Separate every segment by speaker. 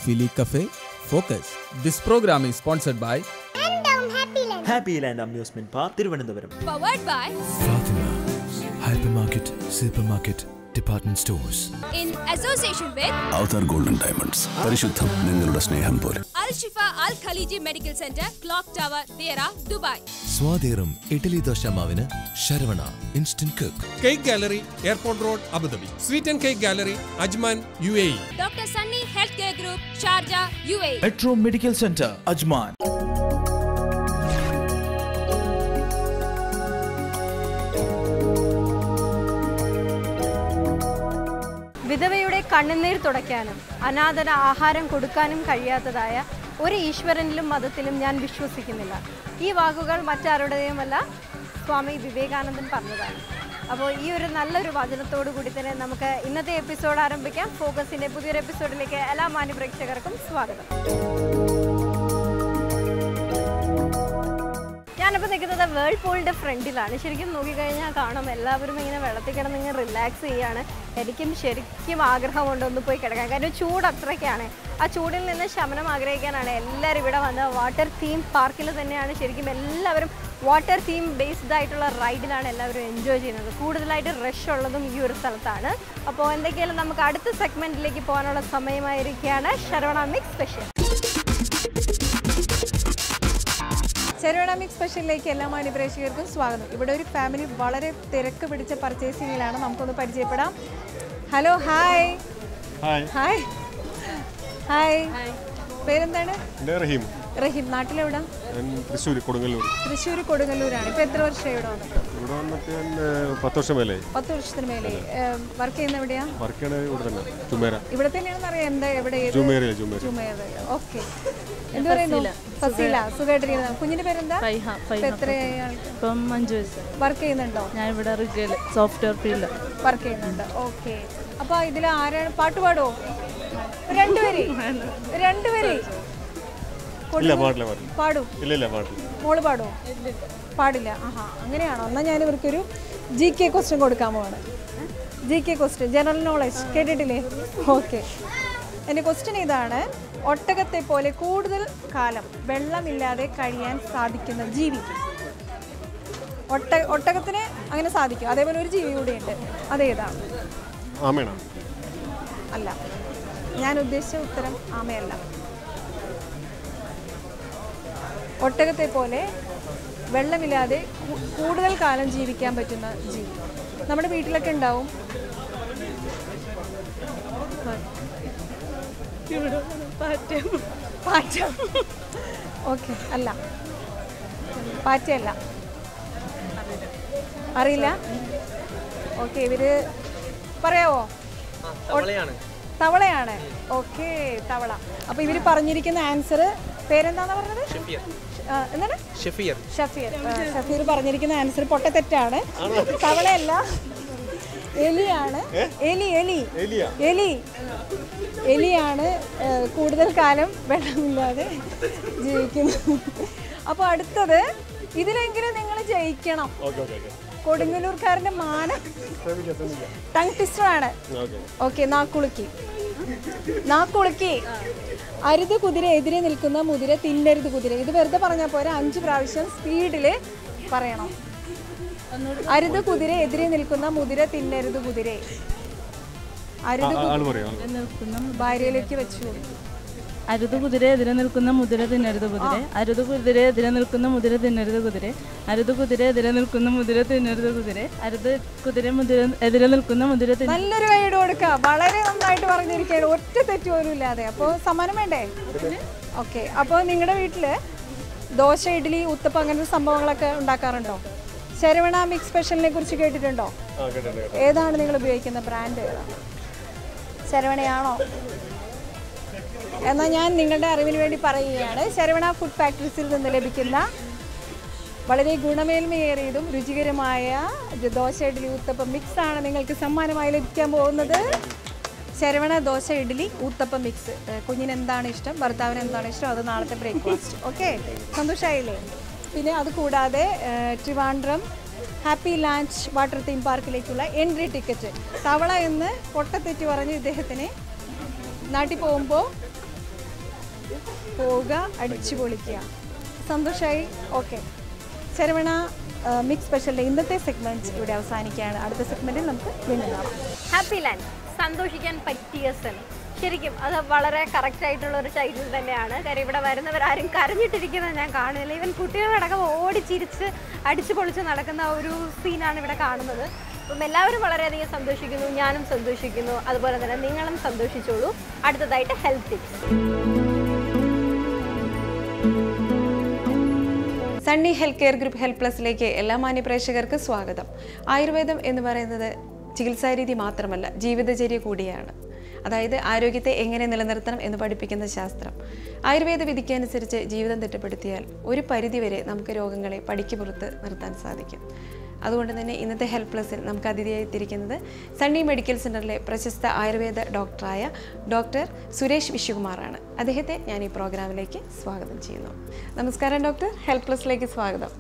Speaker 1: Philly Cafe, Focus. This program is sponsored by
Speaker 2: Happy Land Amusement Park, Thiruvananthapuram.
Speaker 3: Powered by
Speaker 4: Fatima, hypermarket, supermarket, department stores.
Speaker 3: In association with
Speaker 5: Avatar Golden Diamonds. പരിശുദ്ധം നിങ്ങളുടെ സ്നേഹം പോലെ.
Speaker 3: Al Shifa Al Khaliji Medical Center, Clock Tower, Dera, Dubai.
Speaker 4: സ്വാദേറും ഇഡ്ഡലി ദോശമാവിന് Saravana instant cook.
Speaker 6: Cake Gallery, Airport Road, Abu Dhabi. Sweet and Cake Gallery, Ajman, UAE.
Speaker 3: Dr. Sunny Healthcare Group, Sharjah, UAE.
Speaker 7: Metro Medical Center, Ajman.
Speaker 8: വിധവയുടെ കണ്ണുനീർ തുടയ്ക്കാനും അനാഥന ആഹാരം കൊടുക്കാനും കഴിയാത്തതായ ഒരു ഈശ്വരനിലും മതത്തിലും ഞാൻ വിശ്വസിക്കുന്നില്ല. ഈ വാക്കുകൾ മറ്റാരുടെയുമല്ല, സ്വാമി വിവേകാനന്ദൻ പറഞ്ഞതാണ്. അപ്പോൾ ഈ ഒരു നല്ലൊരു വചനത്തോടു കൂടി തന്നെ നമുക്ക് ഇന്നത്തെ എപ്പിസോഡ് ആരംഭിക്കാം. ഫോക്കസിൻ്റെ പുതിയൊരു എപ്പിസോഡിലേക്ക് എല്ലാ മാന്യ പ്രേക്ഷകർക്കും സ്വാഗതം. ഞാനിപ്പോൾ നിൽക്കുന്നത് വേൾപൂളിൻ്റെ ഫ്രണ്ടിലാണ്. ശരിക്കും നോക്കിക്കഴിഞ്ഞാൽ കാണും എല്ലാവരും ഇങ്ങനെ വെള്ളത്തിൽ കിടന്ന് ഇങ്ങനെ റിലാക്സ് ചെയ്യുകയാണ്. എനിക്കും ശരിക്കും ആഗ്രഹമുണ്ട് ഒന്ന് പോയി കിടക്കാൻ. കാര്യം ചൂട് അത്രയ്ക്കാണ്. ആ ചൂടിൽ നിന്ന് ശമനം ആഗ്രഹിക്കാനാണ് എല്ലാവരും ഇവിടെ വന്ന് വാട്ടർ തീം പാർക്കിൽ തന്നെയാണ് ശരിക്കും എല്ലാവരും വാട്ടർ തീം ബേസ്ഡ് ആയിട്ടുള്ള റൈഡിലാണ് എല്ലാവരും എൻജോയ് ചെയ്യുന്നത്. കൂടുതലായിട്ട് റഷ് ഉള്ളതും ഈ ഒരു സ്ഥലത്താണ്. അപ്പോൾ എന്തൊക്കെയാലും നമുക്ക് അടുത്ത സെഗ്മെൻറ്റിലേക്ക് പോകാനുള്ള സമയമായിരിക്കുകയാണ്. Saravana mix special.
Speaker 9: Saravana mix സ്പെഷ്യലിലേക്ക് എല്ലാ മാന്യപ്രേക്ഷകർക്കും സ്വാഗതം. ഇവിടെ ഒരു ഫാമിലി വളരെ തിരക്ക് പിടിച്ച പർച്ചേസിങ്ങിലാണ്. നമുക്കൊന്ന് പരിചയപ്പെടാം. ഹലോ, ഹായ് ഹായ് ഹായ് പേരെന്താണ്?
Speaker 6: റഹീം.
Speaker 9: റഹീം. നാട്ടിലെവിടെ?
Speaker 6: തൃശ്ശൂർ
Speaker 9: കൊടുങ്ങല്ലൂരാണ്. ഇപ്പോൾ എത്ര വർഷമായി ഇവിടെ വന്നിട്ട്?
Speaker 6: ഇവിടെ വന്നിട്ട് 10 വർഷം മേലെ.
Speaker 9: 10 വർഷത്തിന് മേലെ. വർക്ക് ചെയ്യുന്ന എവിടെയാ?
Speaker 6: ഇവിടെ തന്നെ ജുമേര.
Speaker 9: ഇവിടെ തന്നെയാണെന്ന് അറിയാം. എന്താ എവിടെ? ജുമേര. ഓക്കെ. എന്ത് പറയുന്നു? ഫസീല. സുഖമായിട്ടിരിക്കുന്നു. കുഞ്ഞിന്റെ പേരെന്താ? എത്രയായി?
Speaker 10: ഇപ്പം 5 വയസ്സ്.
Speaker 9: വർക്ക് ചെയ്യുന്നുണ്ടോ?
Speaker 10: ഞാൻ ഇവിടെ റിഗേൽ സോഫ്റ്റ്വെയർ ഫീൽഡ്
Speaker 9: വർക്ക് ചെയ്യുന്നുണ്ട്. ഓക്കെ. അപ്പോൾ ഇതിൽ ആരാണ്? പാട്ട് പാടുമോ? രണ്ടുപേര് പാടും. മോള് പാടുമോ? പാടില്ല. ആഹാ, അങ്ങനെയാണോ? എന്നാൽ ഞാൻ ഇവർക്കൊരു GK ക്വസ്റ്റ്യൻ കൊടുക്കാൻ പോവാണ്. GK ക്വസ്റ്റ്യൻ, ജനറൽ നോളജ് കേട്ടിട്ടില്ലേ? ഓക്കെ. എൻ്റെ ക്വസ്റ്റ്യൻ ഇതാണ്: ഒട്ടകത്തെ പോലെ കൂടുതൽ കാലം വെള്ളമില്ലാതെ കഴിയാൻ സാധിക്കുന്ന ജീവി. ഒട്ടകത്തിന് അങ്ങനെ സാധിക്കും. അതേപോലെ ഒരു ജീവി കൂടിയുണ്ട്. അതേതാണ്? അല്ല, ഞാൻ ഉദ്ദേശിച്ച ഉത്തരം ആമയല്ല. ഒട്ടകത്തെ പോലെ വെള്ളമില്ലാതെ കൂടുതൽ കാലം ജീവിക്കാൻ പറ്റുന്ന ജീവി നമ്മുടെ വീട്ടിലൊക്കെ ഉണ്ടാവും. പാറ്റ. ഓക്കെ, അല്ല, പാറ്റയല്ല. അറിയില്ല. ഓക്കെ, ഇവര് പറയാവോ? തവളയാണ്. ഓക്കെ, തവള. അപ്പൊ ഇവര് പറഞ്ഞിരിക്കുന്ന ആൻസർ പേരെന്താന്ന് പറഞ്ഞത്? എന്താണ്? ഷഫീർ പറഞ്ഞിരിക്കുന്ന ആൻസർ പൊട്ടത്തെറ്റാണ്. തവളയല്ല, എലിയാണ്. എലിയാണ് കൂടുതൽ കാലം വെള്ളമില്ലാതെ ജീവിക്കുന്നത്. അപ്പോൾ അടുത്തത്, ഇതിലെങ്കിലും നിങ്ങൾ ജയിക്കണം. കൊടുങ്ങല്ലൂർക്കാരൻ്റെ മാനം ടങ് ട്വിസ്റ്ററാണ്. ഓക്കെ, നാക്കുളുക്കി. അരുത് കുതിര എതിരെ നിൽക്കുന്ന മുതിര തിന്നരുത് കുതിര. ഇത് വെറുതെ പറഞ്ഞാൽ പോരാ, 5 പ്രാവശ്യം സ്പീഡിൽ പറയണം. അരുത് കുതിര എതിരെ നിൽക്കുന്ന മുതിര തിന്നരുത് കുതിര. ഭാര്യയിലേക്ക് വെച്ചു.
Speaker 10: അരുത് കുതിര എതിരെ നിൽക്കുന്ന മുതിര തിന്നരുത് കുതിര. അരുത് കുതിര എതിരെ നിൽക്കുന്ന മുതിര തിന്നരുത് കുതിര. അരുത് കുതിര എതിരെ നിൽക്കുന്ന മുതിര തിന്നരുത് കുതിര. അരുത് കുതിര എതിരെ നിൽക്കുന്ന മുതിര.
Speaker 9: നല്ലൊരു കൈയ്യടി കൊടുക്കുക. വളരെ നന്നായിട്ട് പറഞ്ഞിരിക്കുകയാണ്, ഒറ്റ തെറ്റ് പോലും ഇല്ലാതെ. അപ്പോൾ സമ്മാനം വേണ്ടേ? ഓക്കെ. അപ്പോൾ നിങ്ങളുടെ വീട്ടിൽ ദോശ, ഇഡ്ഡലി, ഉത്തപ്പം അങ്ങനത്തെ സംഭവങ്ങളൊക്കെ ഉണ്ടാക്കാറുണ്ടോ? ശരവണ മിക്സ് സ്പെഷ്യലിനെ കുറിച്ച് കേട്ടിട്ടുണ്ടോ? ഏതാണ് നിങ്ങൾ ഉപയോഗിക്കുന്ന ബ്രാൻഡ്? ശരവണയാണോ? എന്നാൽ ഞാൻ നിങ്ങളുടെ അറിവിന് വേണ്ടി പറയുകയാണ്. ശരവണ ഫുഡ് ഫാക്ടറീസിൽ നിന്ന് ലഭിക്കുന്ന വളരെ ഗുണമേന്മയേറിയതും രുചികരമായ ദോശ, ഇഡ്ഡലി, ഊത്തപ്പം മിക്സാണ് നിങ്ങൾക്ക് സമ്മാനമായി ലഭിക്കാൻ പോകുന്നത്. ശരവണ ദോശ, ഇഡ്ഡലി, ഊത്തപ്പം മിക്സ്. കുഞ്ഞിന് എന്താണ് ഇഷ്ടം, ഭർത്താവിന് എന്താണ് ഇഷ്ടം, അത് നാളത്തെ ബ്രേക്ക്ഫാസ്റ്റ്. ഓക്കെ, സന്തോഷമായില്ലേ? പിന്നെ അത് കൂടാതെ Trivandrum happy land water theme പാർക്കിലേക്കുള്ള എൻട്രി ടിക്കറ്റ്. തവള എന്ന് പൊട്ടത്തെറ്റ് പറഞ്ഞ് ഇദ്ദേഹത്തിന് നാട്ടിൽ പോകുമ്പോൾ പോവുക, അടിച്ചു പൊളിക്കുക. സന്തോഷമായി? ഓക്കെ. ശരവണ മിക്സ് സ്പെഷ്യലിൻ്റെ ഇന്നത്തെ സെഗ്മെൻറ്റ് ഇവിടെ അവസാനിക്കുകയാണ്. അടുത്ത സെഗ്മെൻറ്റിൽ നമുക്ക് വീണ്ടും കാണാം.
Speaker 8: ഹാപ്പി ലാൻഡ്, സന്തോഷിക്കാൻ പറ്റിയ സ്ഥലം. ശരിക്കും അത് വളരെ കറക്റ്റ് ആയിട്ടുള്ള ഒരു ടൈറ്റിൽ തന്നെയാണ്. കാര്യം ഇവിടെ വരുന്നവരാരും കരഞ്ഞിട്ടിരിക്കുന്നത് ഞാൻ കാണുന്നില്ല. ഈവൻ കുട്ടികളടക്കം ഓടിച്ചിരിച്ച് അടിച്ചു പൊളിച്ച് നടക്കുന്ന ഒരു സീനാണ് ഇവിടെ കാണുന്നത്. അപ്പം എല്ലാവരും വളരെയധികം സന്തോഷിക്കുന്നു, ഞാനും സന്തോഷിക്കുന്നു. അതുപോലെ തന്നെ നിങ്ങളും സന്തോഷിച്ചോളൂ. അടുത്തതായിട്ട് health tips.
Speaker 11: Sunny health care group health പ്ലസിലേക്ക് എല്ലാ മാന്യ പ്രേക്ഷകർക്ക് സ്വാഗതം. ആയുർവേദം എന്ന് പറയുന്നത് ചികിത്സാരീതി മാത്രമല്ല, ജീവിതചര്യ കൂടിയാണ്. അതായത് ആരോഗ്യത്തെ എങ്ങനെ നിലനിർത്തണം എന്ന് പഠിപ്പിക്കുന്ന ശാസ്ത്രം. ആയുർവേദ വിധിക്കനുസരിച്ച് ജീവിതം തിട്ടപ്പെടുത്തിയാൽ ഒരു പരിധിവരെ നമുക്ക് രോഗങ്ങളെ പടിക്ക് പുറത്ത് നിർത്താൻ സാധിക്കും. അതുകൊണ്ട് തന്നെ ഇന്നത്തെ ഹെൽത്ത് പ്ലസിൽ നമുക്ക് അതിഥിയായിത്തിരിക്കുന്നത് സണ്ണി മെഡിക്കൽ സെൻ്ററിലെ പ്രശസ്ത ആയുർവേദ ഡോക്ടറായ ഡോക്ടർ സുരേഷ് വിശ്വകുമാറാണ്. അദ്ദേഹത്തെ ഞാൻ ഈ പ്രോഗ്രാമിലേക്ക് സ്വാഗതം ചെയ്യുന്നു. നമസ്കാരം ഡോക്ടർ, ഹെൽത്ത് പ്ലസിലേക്ക് സ്വാഗതം.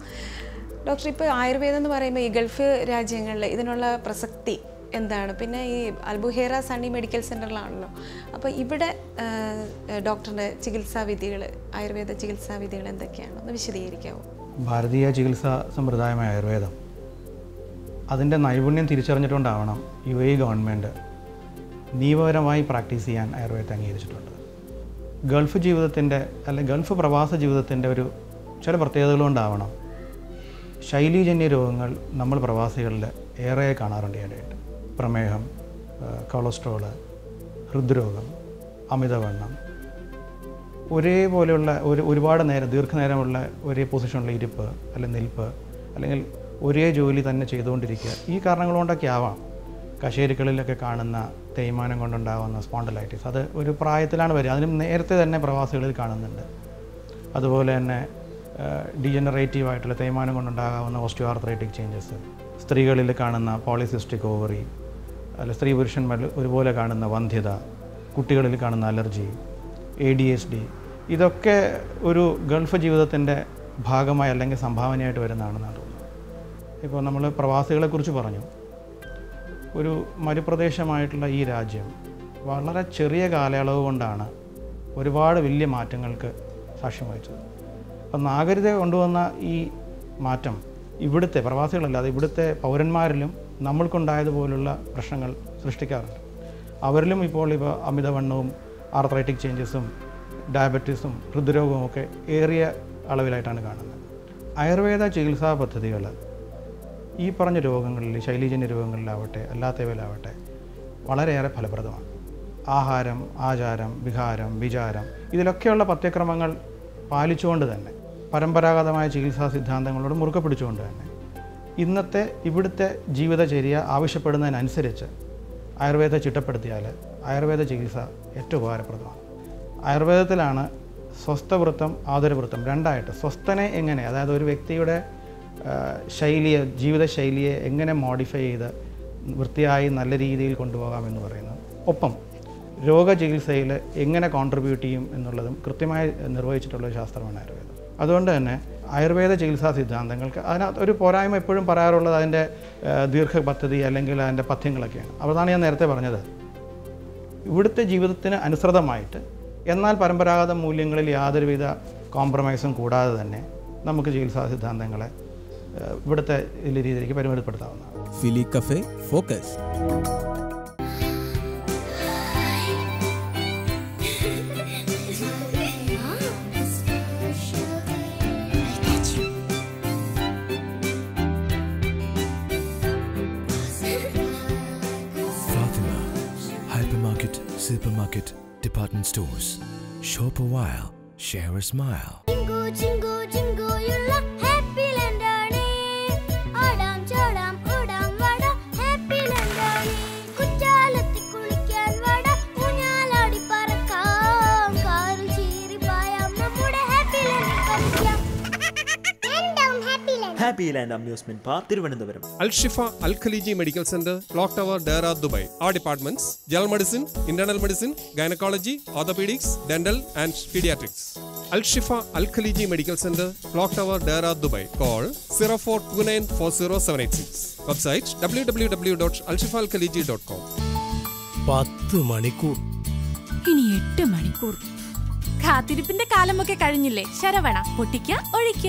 Speaker 11: ഡോക്ടർ, ഇപ്പോൾ ആയുർവേദം എന്ന് പറയുമ്പോൾ ഈ ഗൾഫ് രാജ്യങ്ങളിൽ ഇതിനുള്ള പ്രസക്തി എന്താണ്? പിന്നെ ഈ അൽബുഹേറ സണ്ണി മെഡിക്കൽ സെൻ്ററിലാണല്ലോ. അപ്പോൾ ഇവിടെ ഡോക്ടറിൻ്റെ ചികിത്സാവിധികൾ, ആയുർവേദ ചികിത്സാവിധികൾ എന്തൊക്കെയാണ്, ഒന്ന് വിശദീകരിക്കാമോ?
Speaker 12: ഭാരതീയ ചികിത്സാ സമ്പ്രദായമായ ആയുർവേദം അതിൻ്റെ നൈപുണ്യം തിരിച്ചറിഞ്ഞിട്ടുണ്ടാവണം UAE ഗവൺമെൻറ് നിയമപരമായി പ്രാക്ടീസ് ചെയ്യാൻ ആയുർവേദത്തെ അംഗീകരിച്ചിട്ടുണ്ട്. ഗൾഫ് ജീവിതത്തിൻ്റെ അല്ലെങ്കിൽ ഗൾഫ് പ്രവാസ ജീവിതത്തിൻ്റെ ഒരു ചില പ്രത്യേകതകളുണ്ടാവണം ശൈലീജന്യ രോഗങ്ങൾ നമ്മൾ പ്രവാസികളിൽ ഏറെ കാണാറുണ്ട് ഈയിടെയായിട്ട്. പ്രമേഹം, കൊളസ്ട്രോള്, ഹൃദ്രോഗം, അമിതവണ്ണം, ഒരേപോലെയുള്ള ഒരുപാട് നേരം ദീർഘനേരമുള്ള ഒരേ പൊസിഷനിലുള്ള ഇരിപ്പ് അല്ലെങ്കിൽ നിൽപ്പ്, അല്ലെങ്കിൽ ഒരേ ജോലി തന്നെ ചെയ്തുകൊണ്ടിരിക്കുക. ഈ കാരണങ്ങൾ കൊണ്ടൊക്കെ ആവാം കശേരുക്കളിലൊക്കെ കാണുന്ന തേയ്മാനം കൊണ്ടുണ്ടാകുന്ന സ്പോണ്ടലൈറ്റിസ്. അത് ഒരു പ്രായത്തിലാണ് വരിക, അതിനും നേരത്തെ തന്നെ പ്രവാസികളിൽ കാണുന്നുണ്ട്. അതുപോലെ തന്നെ ഡീജനറേറ്റീവായിട്ടുള്ള തേയ്മാനം കൊണ്ടുണ്ടാകാവുന്ന ഓസ്റ്റിയോആർത്രൈറ്റിക് ചേഞ്ചസ്, സ്ത്രീകളിൽ കാണുന്ന പോളിസിസ്റ്റിക് ഓവറി, അല്ല സ്ത്രീ പുരുഷന്മാരിൽ ഒരുപോലെ കാണുന്ന വന്ധ്യത, കുട്ടികളിൽ കാണുന്ന അലർജി, ADHD, ഇതൊക്കെ ഒരു ഗൾഫ് ജീവിതത്തിൻ്റെ ഭാഗമായി അല്ലെങ്കിൽ സംഭാവനയായിട്ട് വരുന്നതാണെന്നാണ് തോന്നുന്നത്. ഇപ്പോൾ നമ്മൾ പ്രവാസികളെക്കുറിച്ച് പറഞ്ഞു. ഒരു മരുപ്രദേശമായിട്ടുള്ള ഈ രാജ്യം വളരെ ചെറിയ കാലയളവ് കൊണ്ടാണ് ഒരുപാട് വലിയ മാറ്റങ്ങൾക്ക് സാക്ഷ്യം വഹിച്ചത്. അപ്പം നാഗരികത കൊണ്ടുവന്ന ഈ മാറ്റം ഇവിടുത്തെ പ്രവാസികളല്ലാതെ ഇവിടുത്തെ പൗരന്മാരിലും നമ്മൾക്കുണ്ടായതുപോലുള്ള പ്രശ്നങ്ങൾ സൃഷ്ടിക്കാറുണ്ട്. അവരിലും ഇപ്പോൾ അമിതവണ്ണവും ആർത്രൈറ്റിക് ചേഞ്ചസും ഡയബറ്റീസും ഹൃദ്രോഗവും ഒക്കെ ഏറിയ അളവിലായിട്ടാണ് കാണുന്നത്. ആയുർവേദ ചികിത്സാ പദ്ധതികൾ ഈ പറഞ്ഞ രോഗങ്ങളിൽ, ശൈലീജന്യ രോഗങ്ങളിലാവട്ടെ അല്ലാത്തവയിലാവട്ടെ വളരെയേറെ ഫലപ്രദമാണ്. ആഹാരം, ആചാരം, വിഹാരം, വിചാരം, ഇതിലൊക്കെയുള്ള പഥ്യക്രമങ്ങൾ പാലിച്ചുകൊണ്ട് തന്നെ, പരമ്പരാഗതമായ ചികിത്സാ സിദ്ധാന്തങ്ങളോട് മുറുകെ പിടിച്ചുകൊണ്ട് തന്നെ ഇന്നത്തെ ഇവിടുത്തെ ജീവിതചര്യ ആവശ്യപ്പെടുന്നതിനനുസരിച്ച് ആയുർവേദ ചിട്ടപ്പെടുത്തിയാൽ ആയുർവേദ ചികിത്സ ഏറ്റവും ഉപകാരപ്രദമാണ്. ആയുർവേദത്തിലാണ് സ്വസ്ഥവൃത്തം, ആതുരവൃത്തം രണ്ടായിട്ട്. സ്വസ്ഥനെ എങ്ങനെ, അതായത് ഒരു വ്യക്തിയുടെ ശൈലിയെ, ജീവിതശൈലിയെ എങ്ങനെ മോഡിഫൈ ചെയ്ത് വൃത്തിയായി നല്ല രീതിയിൽ കൊണ്ടുപോകാമെന്ന് പറയുന്നത്, ഒപ്പം രോഗചികിത്സയിൽ എങ്ങനെ കോൺട്രിബ്യൂട്ട് ചെയ്യും എന്നുള്ളതും കൃത്യമായി നിർവഹിച്ചിട്ടുള്ളൊരു ശാസ്ത്രമാണ് ആയുർവേദം. അതുകൊണ്ട് തന്നെ ആയുർവേദ ചികിത്സാ സിദ്ധാന്തങ്ങൾക്ക് അതിനകത്ത് ഒരു പോരായ്മ എപ്പോഴും പറയാറുള്ളത് അതിൻ്റെ ദീർഘപദ്ധതി അല്ലെങ്കിൽ അതിൻ്റെ പഥ്യങ്ങളൊക്കെയാണ്. അതാണ് ഞാൻ നേരത്തെ പറഞ്ഞത്. ഇവിടുത്തെ ജീവിതത്തിന് അനുസൃതമായിട്ട് എന്നാൽ പരമ്പരാഗത മൂല്യങ്ങളിൽ യാതൊരുവിധ കോംപ്രമൈസും കൂടാതെ തന്നെ നമുക്ക് ചികിത്സാ സിദ്ധാന്തങ്ങളെ ഇവിടുത്തെ രീതിയിലേക്ക് പരിമിതപ്പെടുത്താവുന്നതാണ്.
Speaker 1: Filli cafe focus.
Speaker 4: Hypermarket, supermarket, department stores. Shop a while, share a smile.
Speaker 13: Jingo, jingo, jingo, you look happy landani. Adam, chodam, udam, vada, happy landani. Kuchalatti kulikkan vada, unaladi parakam. Karil cheeri payam, nammude happy land karikam. Endam happy land.
Speaker 2: Happy Land Amusement Park, Thiruvananthapuram.
Speaker 6: Al-Shifa Al-Khaliji Medical Center, Clock Tower, Dera, Dubai. Our departments: General Medicine, Internal Medicine, Gynecology, Orthopedics, Dental and Pediatrics. Al-Shifa Al-Khaliji Medical Center, Clock Tower, Dera, Dubai. Call 0429400786. Website www.alshifaalkhaliji.com.
Speaker 4: 10 മണിക്കൂർ,
Speaker 3: ഇനി 8 മണിക്കൂർ.
Speaker 14: കാത്തിരിപ്പിന്റെ കാലമൊക്കെ കഴിഞ്ഞില്ലേ? ശരവണ പൊട്ടിക്ക ഒഴിക്ക.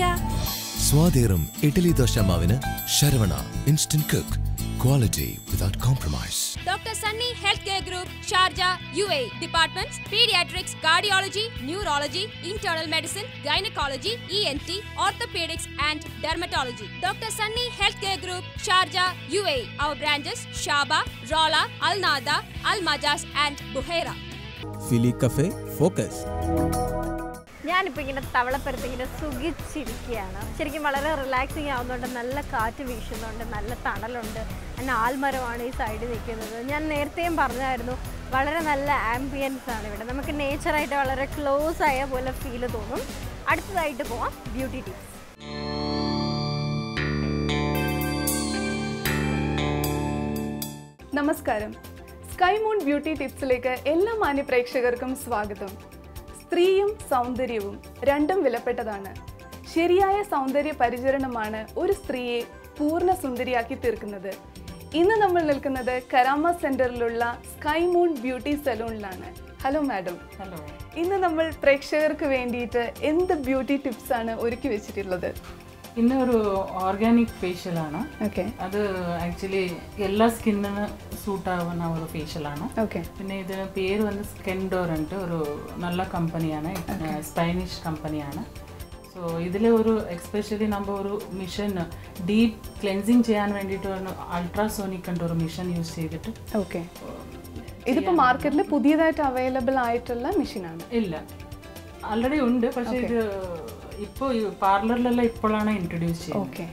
Speaker 4: സ്വാദേറും ഇഡ്ഡലി ദോശ മാവിന് Saravana instant cook. Quality without compromise.
Speaker 3: Dr. Sunny Healthcare Group, Sharjah, UAE. Departments: Pediatrics, Cardiology, Neurology, Internal Medicine, Gynecology, ENT, Orthopedics and Dermatology. Dr. Sunny Healthcare Group, Sharjah, UAE. Our branches: Shaba, Rola, Al Nada, Al Majas and Buhaira.
Speaker 1: Philly Cafe, Focus.
Speaker 8: ഞാനിപ്പോൾ ഇങ്ങനെ തവളപ്പുരത്ത് ഇങ്ങനെ സുഖിച്ചിരിക്കുകയാണ്. ശരിക്കും വളരെ relaxing ആവുന്നുണ്ട്. നല്ല കാറ്റ് വീശുന്നുണ്ട്, നല്ല തണലുണ്ട്. പിന്നെ ആൽമരമാണ് ഈ സൈഡിൽ നിൽക്കുന്നത്. ഞാൻ നേരത്തെയും പറഞ്ഞായിരുന്നു, വളരെ നല്ല ആംബിയൻസ് ആണ് ഇവിടെ. നമുക്ക് നേച്ചറായിട്ട് വളരെ ക്ലോസ് ആയ പോലെ ഫീൽ തോന്നും. അടുത്തതായിട്ട് പോവാം ബ്യൂട്ടി ടിപ്സ്.
Speaker 15: നമസ്കാരം. സ്കൈ മൂൺ ബ്യൂട്ടി ടിപ്സിലേക്ക് എല്ലാ മാന്യ പ്രേക്ഷകർക്കും സ്വാഗതം. സ്ത്രീയും സൗന്ദര്യവും രണ്ടും വിലപ്പെട്ടതാണ്. ശരിയായ സൗന്ദര്യ പരിചരണമാണ് ഒരു സ്ത്രീയെ പൂർണ്ണ സുന്ദരിയാക്കി തീർക്കുന്നത്. ഇന്ന് നമ്മൾ നിൽക്കുന്നത് കരാമ സെന്ററിലുള്ള സ്കൈ മൂൺ ബ്യൂട്ടി സലൂണിലാണ്. Hello madam.
Speaker 10: ഹലോ.
Speaker 15: ഇന്ന് നമ്മൾ പ്രേക്ഷകർക്ക് വേണ്ടിയിട്ട് എന്ത് ബ്യൂട്ടി ടിപ്സ് ആണ് ഒരുക്കി വെച്ചിട്ടുള്ളത്?
Speaker 10: ഇന്ന് ഒരു ഓർഗാനിക് ഫേഷ്യലാണ്.
Speaker 15: ഓക്കെ.
Speaker 10: അത് ആക്ച്വലി എല്ലാ സ്കിന്നിന് സൂട്ട് ആവുന്ന ഒരു ഫേഷ്യലാണ്.
Speaker 15: ഓക്കെ.
Speaker 10: പിന്നെ ഇതിന് പേര് വന്ന് സ്കിൻഡോർ ഉണ്ട്. ഒരു നല്ല കമ്പനിയാണ്, സ്പാനിഷ് കമ്പനിയാണ്. സോ ഇതിൽ ഒരു എക്സ്പെഷ്യലി നമ്മൾ ഒരു മിഷൻ ഡീപ്പ് ക്ലെൻസിങ് ചെയ്യാൻ വേണ്ടിയിട്ട് അൾട്രാസോണിക് ഉണ്ട് ഒരു മിഷൻ യൂസ് ചെയ്തിട്ട്.
Speaker 15: ഓക്കെ. ഇതിപ്പോൾ മാർക്കറ്റിൽ പുതിയതായിട്ട് അവൈലബിൾ ആയിട്ടുള്ള മെഷീനാണ്?
Speaker 10: ഇല്ല, ആൾറെഡി ഉണ്ട്. പക്ഷേ ഇത് ഇപ്പോൾ പാർലറിലെല്ലാം ഇപ്പോഴാണ് ഇൻട്രൊഡ്യൂസ് ചെയ്യുന്നത്.
Speaker 15: ഓക്കെ.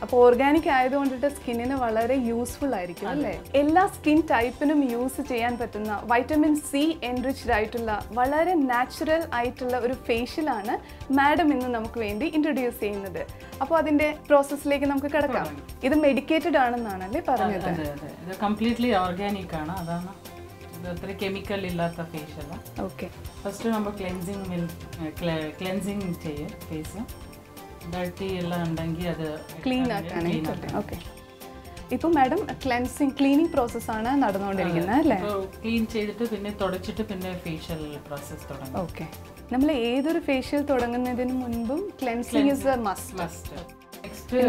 Speaker 15: അപ്പോൾ ഓർഗാനിക് ആയതുകൊണ്ടിട്ട് സ്കിന്നിന് വളരെ യൂസ്ഫുൾ ആയിരിക്കും അല്ലേ? എല്ലാ സ്കിൻ ടൈപ്പിനും യൂസ് ചെയ്യാൻ പറ്റുന്ന വൈറ്റമിൻ സി എൻറിച്ച്ഡ് ആയിട്ടുള്ള വളരെ നാച്ചുറൽ ആയിട്ടുള്ള ഒരു ഫേഷ്യലാണ് മാഡം ഇന്ന് നമുക്ക് വേണ്ടി ഇൻട്രൊഡ്യൂസ് ചെയ്യുന്നത്. അപ്പോൾ അതിൻ്റെ പ്രോസസ്സിലേക്ക് നമുക്ക് കിടക്കാം. ഇത് മെഡിക്കേറ്റഡ് ആണെന്നാണല്ലേ പറഞ്ഞത്?
Speaker 10: ഇത് കംപ്ലീറ്റ്ലി ഓർഗാനിക് ആണ്. അതാണ് അത്ര കെമിക്കൽ ഇല്ലാത്ത ഫേഷ്യലാണ്.
Speaker 15: ഓക്കെ.
Speaker 10: ഫസ്റ്റ് നമ്മൾ ക്ലെൻസിങ് ചെയ്യും ഫേസ്. ഡർട്ടി എല്ലാം ഉണ്ടെങ്കിൽ അത്
Speaker 15: ക്ലീൻ ആക്കാനായിട്ട്. ഓക്കെ. ഇപ്പോൾ മാഡം ക്ലീനിങ് പ്രോസസ്സാണ് നടന്നുകൊണ്ടിരിക്കുന്നത് അല്ലേ?
Speaker 10: ക്ലീൻ ചെയ്തിട്ട് പിന്നെ തുടച്ചിട്ട് പിന്നെ ഫേഷ്യൽ പ്രോസസ്സ് തുടങ്ങും.
Speaker 15: ഓക്കെ. നമ്മൾ ഏതൊരു ഫേഷ്യൽ തുടങ്ങുന്നതിന് മുൻപും cleansing is a must.
Speaker 10: Next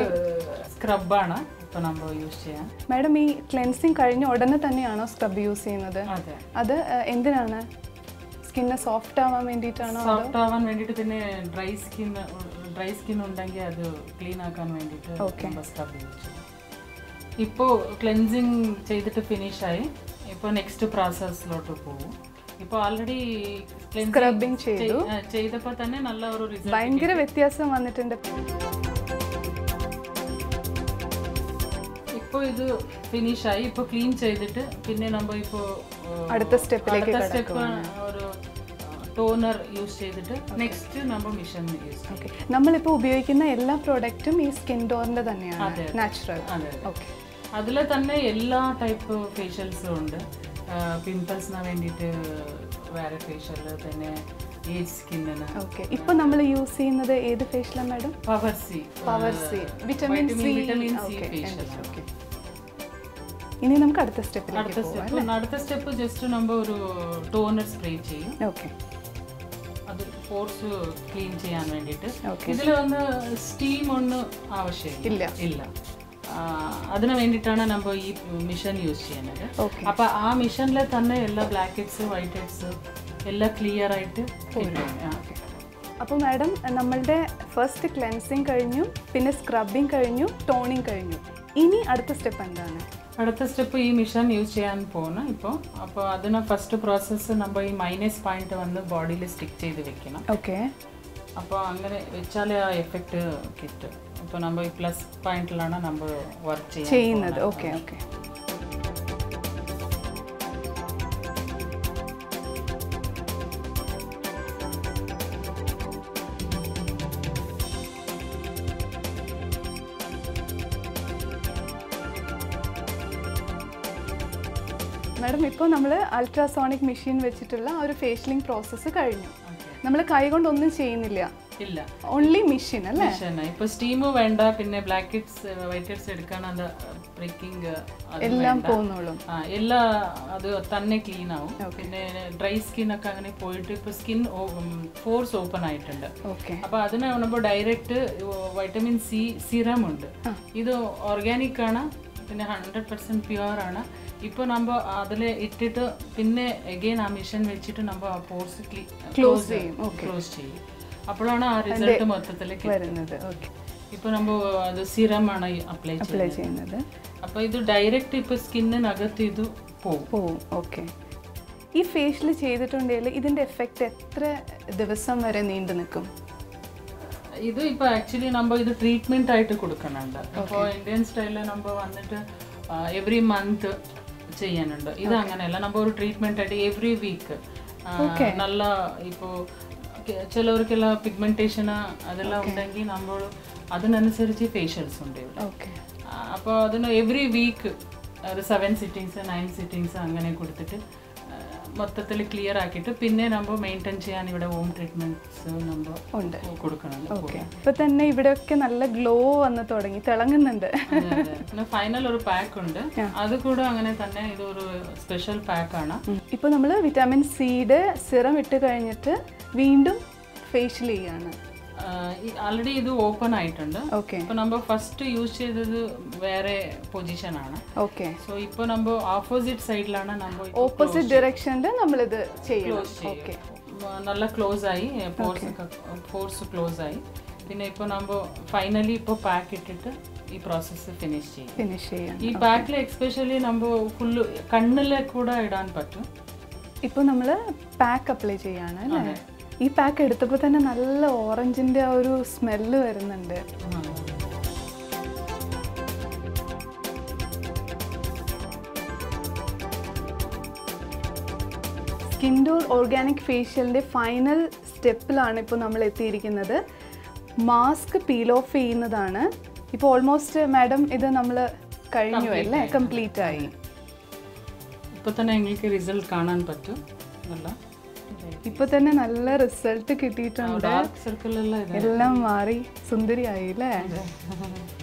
Speaker 10: സ്ക്രബാണ് ഇപ്പോൾ നമ്മൾ യൂസ് ചെയ്യാൻ.
Speaker 15: മാഡം ഈ ക്ലെൻസിങ് കഴിഞ്ഞ ഉടനെ തന്നെയാണോ സ്ക്രബ് യൂസ് ചെയ്യുന്നത്? അത് എന്തിനാണ്? സ്കിന്ന് സോഫ്റ്റ് ആവാൻ വേണ്ടിയിട്ടാണോ?
Speaker 10: സോഫ്റ്റ് ആവാൻ വേണ്ടിയിട്ട്, പിന്നെ ഡ്രൈ സ്കിൻ ഉണ്ടെങ്കിൽ അത് ക്ലീൻ ആക്കാൻ വേണ്ടിയിട്ട് സ്ക്രബ് യൂസ് ചെയ്യും. ഇപ്പോൾ ക്ലെൻസിങ് ചെയ്തിട്ട് ഫിനിഷായി. ഇപ്പോൾ നെക്സ്റ്റ് പ്രോസസ്സിലോട്ട് പോകും. ഇപ്പോൾ ആൾറെഡി
Speaker 15: സ്ക്രബിങ്
Speaker 10: ചെയ്തപ്പോൾ തന്നെ നല്ല ഒരു റിസൾട്ട്,
Speaker 15: ഭയങ്കര വ്യത്യാസം വന്നിട്ടുണ്ട്.
Speaker 10: ഇപ്പോൾ ഇത് ഫിനിഷായി. ഇപ്പോൾ ക്ലീൻ ചെയ്തിട്ട് പിന്നെ നമ്മൾ ഇപ്പോൾ
Speaker 15: അടുത്ത സ്റ്റെപ്പിലേക്ക്
Speaker 10: ഒരു ടോണർ യൂസ് ചെയ്തിട്ട് നെക്സ്റ്റ് നമ്മൾ മിഷൻ യൂസ് ചെയ്യും.
Speaker 15: ഓക്കെ. നമ്മളിപ്പോൾ ഉപയോഗിക്കുന്ന എല്ലാ പ്രോഡക്റ്റും ഈ സ്കിൻ ടോണിൻ്റെ തന്നെയാണ്, നാച്ചുറൽ? ഓക്കെ.
Speaker 10: അതിൽ തന്നെ എല്ലാ ടൈപ്പ് ഫേഷ്യൽസും ഉണ്ട്. പിമ്പിൾസിന് വേണ്ടിയിട്ട് വേറെ ഫേഷ്യൽ, പിന്നെ ഏജ് സ്കിന്നിന്.
Speaker 15: ഓക്കെ. ഇപ്പോൾ നമ്മൾ യൂസ് ചെയ്യുന്നത് ഏത് ഫേഷ്യലാണ് madam?
Speaker 10: Power C
Speaker 15: vitamin C
Speaker 10: facial.
Speaker 15: Okay. ഇനി നമുക്ക് അടുത്ത സ്റ്റെപ്പ്
Speaker 10: ജസ്റ്റ് നമ്മൾ ഒരു ടോണർ സ്പ്രേ ചെയ്യും.
Speaker 15: ഓക്കെ.
Speaker 10: അത് പോർസ് ക്ലീൻ ചെയ്യാൻ വേണ്ടിയിട്ട്. ഇതിൽ വന്ന് സ്റ്റീം ഒന്നും ആവശ്യമില്ല. അതിന് വേണ്ടിയിട്ടാണ് നമ്മൾ ഈ മിഷൻ യൂസ് ചെയ്യുന്നത്. അപ്പോൾ ആ മിഷനിൽ തന്നെ എല്ലാ ബ്ലാക്ക് ഹെഡ്സ്, വൈറ്റ് ഹെഡ്സ് എല്ലാം ക്ലിയർ ആയിട്ട്.
Speaker 15: അപ്പോൾ മാഡം, നമ്മളുടെ ഫസ്റ്റ് ക്ലെൻസിങ് കഴിഞ്ഞു, പിന്നെ സ്ക്രബിങ് കഴിഞ്ഞു, ടോണിങ് കഴിഞ്ഞു. ഇനി അടുത്ത സ്റ്റെപ്പ് എന്താണ്?
Speaker 10: അടുത്ത സ്റ്റെപ്പ് ഈ മിഷൻ യൂസ് ചെയ്യാൻ പോകുന്നു ഇപ്പോൾ. അപ്പോൾ അതിന് ഫസ്റ്റ് പ്രോസസ്സ് നമ്മൾ ഈ മൈനസ് പോയിന്റ് വന്ന് ബോഡിയിൽ സ്റ്റിക്ക് ചെയ്ത് വെക്കണം.
Speaker 15: ഓക്കെ.
Speaker 10: അപ്പോൾ അങ്ങനെ വെച്ചാലേ ആ എഫക്റ്റ് കിട്ടും. അപ്പോൾ നമ്മൾ ഈ പ്ലസ് പോയിന്റിലാണ് നമ്മൾ വർക്ക് ചെയ്യുന്നത്.
Speaker 15: ഓക്കെ. ഓക്കെ. മാഡം, ഇപ്പോൾ നമ്മൾ അൾട്രാസോണിക് മെഷീൻ വെച്ചിട്ടുള്ള ഒരു ഫേഷ്യലിംഗ് പ്രോസസ്സ് കഴിഞ്ഞു. നമ്മൾ കൈ കൊണ്ടൊന്നും ചെയ്യുന്നില്ല.
Speaker 14: ഇല്ല,
Speaker 15: ഓൺലി മെഷീൻ അല്ലേ?
Speaker 14: ഇപ്പൊ സ്റ്റീം വേണ്ട, പിന്നെ ബ്ലാക്ക് ഹെഡ്സ് വൈറ്റ് ഹെഡ്സ് എടുക്കാൻ അത് ബ്രേക്കിംഗ്
Speaker 15: എല്ലാം പോകുന്നോളും.
Speaker 14: എല്ലാ അത് തന്നെ ക്ലീൻ ആവും. പിന്നെ ഡ്രൈ സ്കിൻ ഒക്കെ അങ്ങനെ പോയിട്ട് ഇപ്പൊ സ്കിൻ പോർസ് ഓപ്പൺ ആയിട്ടുണ്ട്. അപ്പൊ അതിനാവുമ്പോ ഡയറക്റ്റ് വൈറ്റമിൻ സി സിറം ഉണ്ട്. ഇത് ഓർഗാനിക് ആണ്, പിന്നെ 100% പ്യുവർ ആണ്. ഇപ്പോൾ നമ്മൾ അതിൽ ഇട്ടിട്ട് പിന്നെ അഗെയിൻ ആ മെഷീൻ വെച്ചിട്ട് നമ്മൾ ആ പോർസ് ക്ലോസ് ചെയ്യും. അപ്പോഴാണ് ആ റിസൾട്ട് മൊത്തത്തിലേക്ക് വരുന്നത്. ഇപ്പോൾ നമ്മൾ അത് സിറമാണ് അപ്ലൈ ചെയ്യുന്നത്. അപ്പോൾ ഇത് ഡയറക്റ്റ് ഇപ്പോൾ സ്കിന്നിനകത്ത് ഇത് പോകും.
Speaker 15: ഓക്കെ. ഈ ഫേഷ്യൽ ചെയ്തിട്ടുണ്ടെങ്കിൽ ഇതിൻ്റെ എഫക്റ്റ് എത്ര ദിവസം വരെ നീണ്ടു നിൽക്കും?
Speaker 14: ഇത് ഇപ്പോൾ ആക്ച്വലി നമ്മൾ ഇത് ട്രീറ്റ്മെന്റ് ആയിട്ട് കൊടുക്കുന്നുണ്ട്. അപ്പോൾ ഇന്ത്യൻ സ്റ്റൈലിൽ നമ്മൾ വന്നിട്ട് എവറി മന്ത് ചെയ്യാനുണ്ട്. ഇത് അങ്ങനെയല്ല, നമ്മൾ ഒരു ട്രീറ്റ്മെന്റ് ആയിട്ട് എവറി വീക്ക് നല്ല ഇപ്പോൾ ചിലവർക്കെല്ലാം പിഗ്മെന്റേഷൻ അതെല്ലാം ഉണ്ടെങ്കിൽ നമ്മൾ അതിനനുസരിച്ച് ഫേഷ്യൽസ് ഉണ്ട് ഇവിടെ. അപ്പോൾ അതിന് എവറി വീക്ക് ഒരു 7 സിറ്റിങ്സ് 9 സിറ്റിങ്സ് അങ്ങനെ കൊടുത്തിട്ട് മൊത്തത്തിൽ ക്ലിയർ ആക്കിയിട്ട് പിന്നെ നമ്മൾ മെയിൻറ്റെയിൻ ചെയ്യാൻ ഇവിടെ ഹോം ട്രീറ്റ്മെന്റ്സ് നമ്മൾ കൊടുക്കണം.
Speaker 15: ഇപ്പൊ തന്നെ ഇവിടെയൊക്കെ നല്ല ഗ്ലോ വന്ന് തുടങ്ങി, തിളങ്ങുന്നുണ്ട്.
Speaker 14: പിന്നെ ഫൈനൽ ഒരു പാക്ക് ഉണ്ട്, അത് കൂടെ അങ്ങനെ തന്നെ ഇതൊരു സ്പെഷ്യൽ പാക്കാണ്.
Speaker 15: ഇപ്പൊ നമ്മൾ വിറ്റാമിൻ സിയുടെ സിറം ഇട്ട് കഴിഞ്ഞിട്ട് വീണ്ടും ഫേഷ്യൽ ചെയ്യാണ്.
Speaker 14: ആൾറെഡി ഇത് ഓപ്പൺ ആയിട്ടുണ്ട്. ഇപ്പൊ നമ്മൾ ഫസ്റ്റ് യൂസ് ചെയ്തത് വേറെ പൊസിഷൻ ആണ്. സോ ഇപ്പൊ നമ്മൾ ഓപ്പോസിറ്റ് സൈഡിലാണ് നമ്മൾ
Speaker 15: ഓപ്പോസിറ്റ് ഡയറക്ഷനിൽ നമ്മൾ ഇത് ചെയ്യണം.
Speaker 14: നല്ല ക്ലോസ് ആയി, പോർസ് ക്ലോസ് ആയി. പിന്നെ ഇപ്പൊ നമ്മൾ ഫൈനലി ഇപ്പൊ പാക്ക് ഇട്ടിട്ട് ഈ പ്രോസസ്സ് ഫിനിഷ് ചെയ്യും. ഈ പാക്കിൽ എക്സ്പെഷ്യലി നമ്മൾ ഫുള്ള് കണ്ണിലെ കൂടെ ഇടാൻ പറ്റും.
Speaker 15: ഇപ്പൊ നമ്മള് പാക്ക് അപ്ലൈ ചെയ്യാണ് അല്ലേ? ഈ പാക്ക് എടുത്തപ്പോൾ തന്നെ നല്ല ഓറഞ്ചിന്റെ ആ ഒരു സ്മെല്ല് വരുന്നുണ്ട്. സ്കിൻഡോർ ഓർഗാനിക് ഫേഷ്യലിന്റെ ഫൈനൽ സ്റ്റെപ്പിലാണ് ഇപ്പോൾ നമ്മൾ എത്തിയിരിക്കുന്നത്. മാസ്ക് പീൽ ഓഫ് ചെയ്യുന്നതാണ്. ഇപ്പോൾ ഓൾമോസ്റ്റ് മാഡം ഇത് നമ്മൾ കഴിഞ്ഞു അല്ലേ? കംപ്ലീറ്റ് ആയി.
Speaker 14: ഇപ്പോൾ തന്നെ നിങ്ങൾക്ക് റിസൾട്ട് കാണാൻ പറ്റും.
Speaker 15: ഇപ്പൊ തന്നെ നല്ല റിസൾട്ട് കിട്ടിയിട്ടുണ്ട്. എല്ലാം മാറി സുന്ദരിയായി അല്ലേ?